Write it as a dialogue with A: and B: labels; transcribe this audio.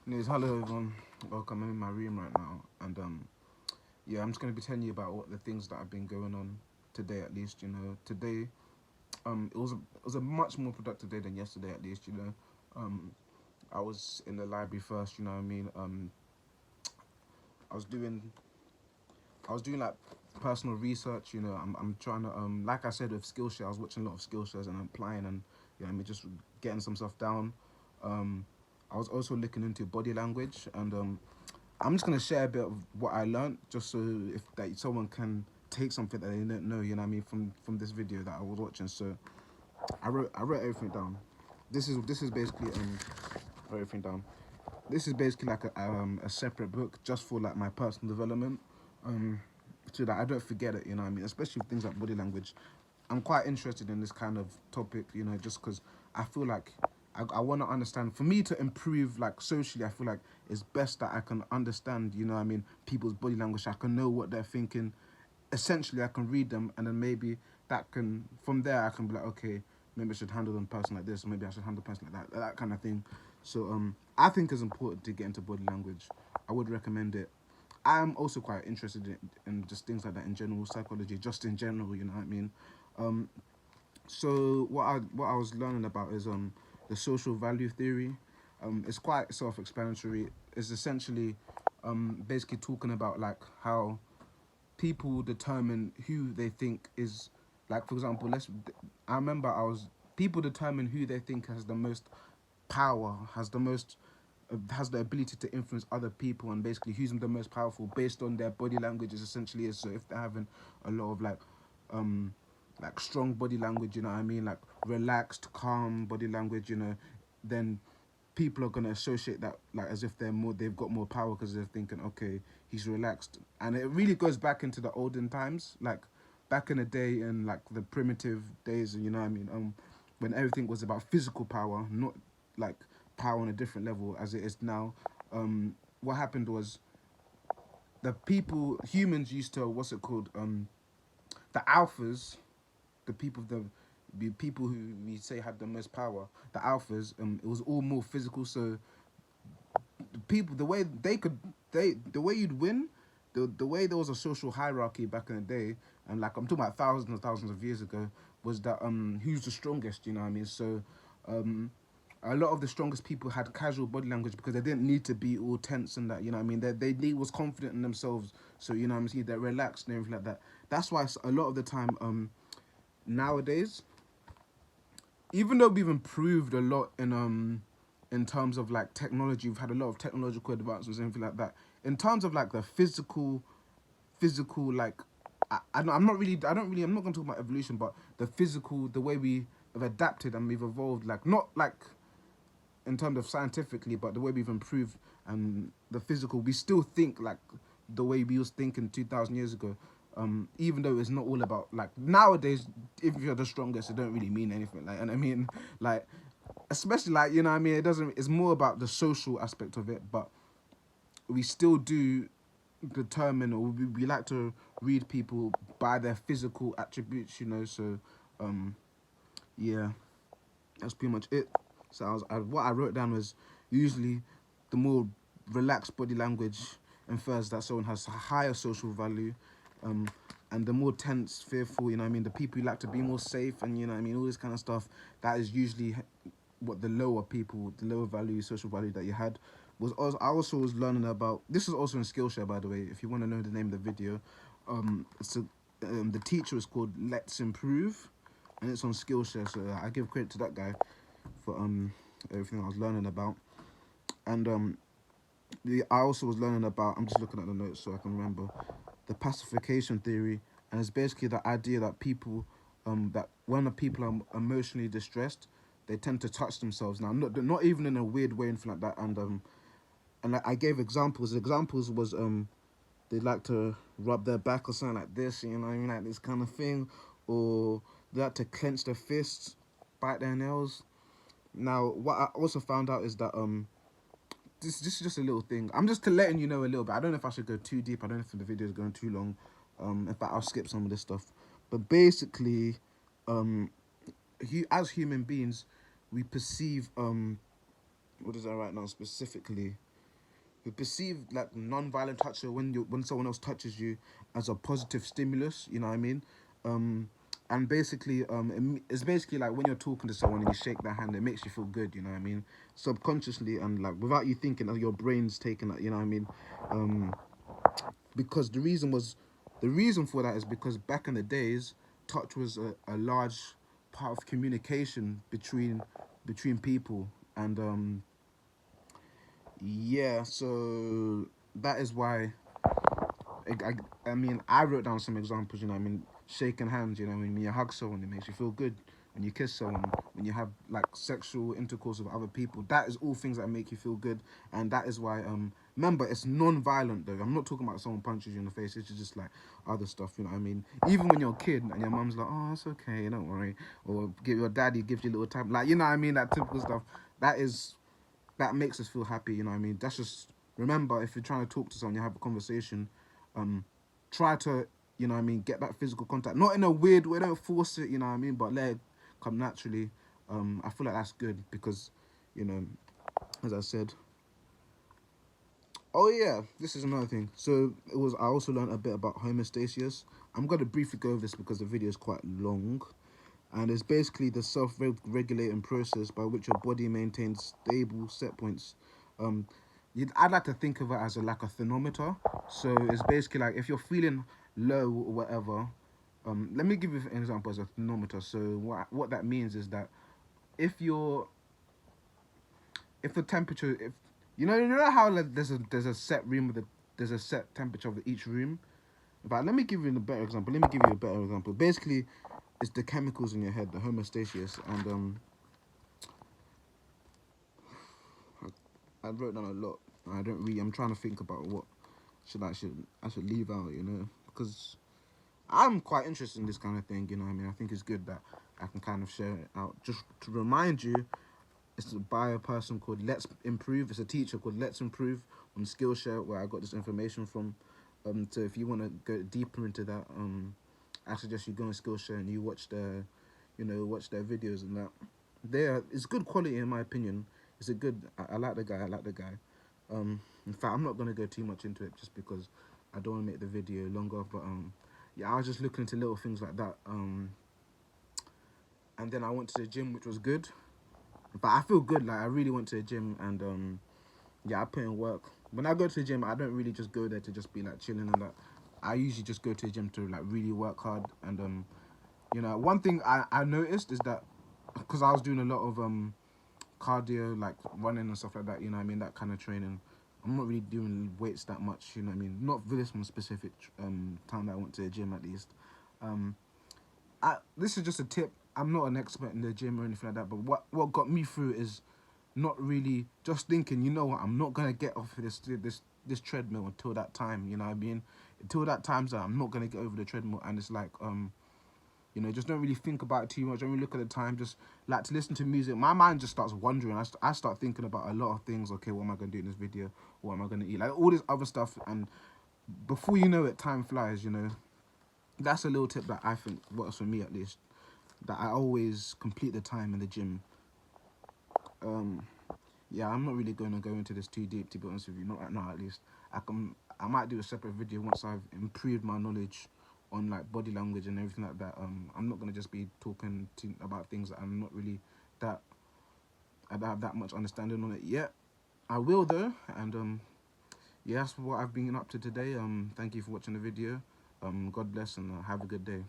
A: Anyways, hello everyone. Welcome. I'm in my room right now, and yeah, I'm just gonna be telling you about what the things that have been going on today. At least, today, it was a much more productive day than yesterday. At least, I was in the library first. You know what I mean? I was doing, I was doing like personal research. I'm trying to like I said with Skillshare, I was watching a lot of Skillshares and applying and just getting some stuff down. Um, I was also looking into body language and I'm just gonna share a bit of what I learned, just so if that someone can take something that they didn't know, you know what I mean, from this video that I was watching. So I wrote everything down. This is basically I wrote everything down. This is basically like a separate book just for like my personal development, um, so that I don't forget it. You know what I mean, especially with things like body language. I'm quite interested in this kind of topic, just because I feel like I want to understand. For me to improve, like socially, I feel like it's best that I can understand, you know what I mean, people's body language. I can know what they're thinking. Essentially, I can read them, and then maybe that can, from there, I can be like, okay, maybe I should handle them person like this, or maybe I should handle a person like that kind of thing. So, I think it's important to get into body language. I would recommend it. I'm also quite interested in just things like that in general, psychology, just in general, you know what I mean. Um, so what I was learning about is the social value theory. It's quite self-explanatory. It's essentially basically talking about like how people determine who they think is, like, for example, I remember I was people determine who they think has the most power, has the ability to influence other people, and basically who's the most powerful based on their body language is essentially is. So if they're having a lot of um like strong body language, you know what I mean, like relaxed, calm body language, then people are gonna associate that like as if they've got more power because they're thinking, okay, he's relaxed. And it really goes back into the olden times, like back in the day and like the primitive days, you know what I mean, when everything was about physical power, not like power on a different level as it is now. What happened was humans used to, what's it called, the alphas, the people the people who we say had the most power, the alphas, it was all more physical. So the people, the way they could, the way you'd win, the way there was a social hierarchy back in the day, and like I'm talking about thousands and thousands of years ago, was that who's the strongest, you know what I mean. So um a lot of the strongest people had casual body language because they didn't need to be all tense and that, you know what I mean. They was confident in themselves, so you know what I'm saying, they're relaxed and everything like that. That's why a lot of the time nowadays, even though we've improved a lot in terms of like technology, we've had a lot of technological advancements and everything like that. In terms of like the physical like I'm not really I'm not gonna talk about evolution, but the physical, the way we have adapted and we've evolved, like not like in terms of scientifically, but the way we've improved and the physical, we still think like the way we was thinking 2,000 years ago. Even though it's not all about like nowadays, if you're the strongest, it don't really mean anything. Like, and I mean, like, especially like you know, what I mean, it doesn't. It's more about the social aspect of it, but we still do determine, or we like to read people by their physical attributes. So um, yeah, that's pretty much it. So what I wrote down was usually the more relaxed body language infers that someone has a higher social value, um, and the more tense, fearful, you know what I mean, the people who like to be more safe and you know what I mean, all this kind of stuff, that is usually what the lower people, the lower value, social value that you had. I also was learning about, this is also in Skillshare by the way, if you want to know the name of the video. The teacher is called Let's Improve, and it's on Skillshare, so I give credit to that guy for everything I was learning about. And I also was learning about, I'm just looking at the notes so I can remember, the pacification theory, and it's basically the idea that that when the people are emotionally distressed, they tend to touch themselves. Now, not even in a weird way, anything like that. And I gave examples. Examples was they like to rub their back or something like this, you know what I mean, like this kind of thing, or they like to clench their fists, bite their nails. Now, what I also found out is that this is just a little thing. I'm just to letting you know a little bit. I don't know if I should go too deep. I don't know if the video is going too long. In fact, I'll skip some of this stuff. But basically, um, as human beings, we perceive what is that right now specifically? We perceive like non-violent touch, so when someone else touches you, as a positive stimulus. You know what I mean? Um, and basically, it's basically like when you're talking to someone and you shake their hand, it makes you feel good. You know what I mean? Subconsciously and like without you thinking, your brain's taking that. You know what I mean? Um, because the reason for that is because back in the days, touch was a large part of communication between people, and yeah, so that is why I mean, I wrote down some examples, you know, I mean, shaking hands, you know, when you hug someone, it makes you feel good. When you kiss someone, when you have like sexual intercourse with other people, that is all things that make you feel good. And that is why, remember, it's non violent though. I'm not talking about someone punches you in the face, it's just like other stuff, you know what I mean? Even when you're a kid and your mum's like, oh, it's okay, don't worry. Or your daddy gives you a little tap, like, you know what I mean? That typical stuff. That is that makes us feel happy, you know what I mean? That's just remember if you're trying to talk to someone, you have a conversation, um, try to, you know what I mean, get that physical contact. Not in a weird way, don't force it, you know what I mean, but let it come naturally. I feel like that's good because, you know, as I said. Oh yeah, this is another thing. So I also learned a bit about homeostasis. I'm gonna briefly go over this because the video is quite long. And it's basically the self-regulating process by which your body maintains stable set points. Um, I'd like to think of it as like a thermometer. So it's basically like if you're feeling low or whatever. Let me give you an example as a thermometer. So what that means is that if you're if the temperature if you know how like there's a set room with there's a set temperature of each room. But let me give you a better example. Let me give you a better example. Basically, it's the chemicals in your head, the homeostasis, and I wrote down a lot. I don't really. I'm trying to think about what I should leave out, you know, because I'm quite interested in this kind of thing. You know, what I mean, I think it's good that I can kind of share it out. Just to remind you, it's by a person called Let's Improve. It's a teacher called Let's Improve on Skillshare, where I got this information from. So if you want to go deeper into that, I suggest you go on Skillshare and you watch watch their videos and that. It's good quality in my opinion. It's a good. I like the guy. I like the guy. In fact, I'm not gonna go too much into it just because I don't want to make the video longer. But yeah, I was just looking into little things like that. And then I went to the gym, which was good. But I feel good. Like I really went to the gym, and yeah, I put in work. When I go to the gym, I don't really just go there to just be like chilling and that. I usually just go to the gym to like really work hard. And one thing I noticed is that because I was doing a lot of cardio, like running and stuff like that. You know what I mean, that kind of training. I'm not really doing weights that much. You know what I mean, not for this one specific time that I went to the gym at least. Um, this is just a tip. I'm not an expert in the gym or anything like that, but what got me through is not really just thinking, you know what, I'm not gonna get off of this treadmill until that time, you know what I mean? Until that time's out, I'm not gonna get over the treadmill. And it's like just don't really think about it too much. Don't really look at the time. Just like to listen to music. My mind just starts wandering. I start thinking about a lot of things. Okay, what am I gonna do in this video? What am I gonna eat? Like all this other stuff. And before you know it, time flies. You know, that's a little tip that I think works for me at least. That I always complete the time in the gym. Um, yeah, I'm not really going to go into this too deep, to be honest with you. Not right now, at least. I might do a separate video once I've improved my knowledge on like body language and everything like that. I'm not gonna just be talking about things that I'm not really that I don't have that much understanding on it yet. I will though, and yeah, that's what I've been up to today. Thank you for watching the video. God bless and have a good day.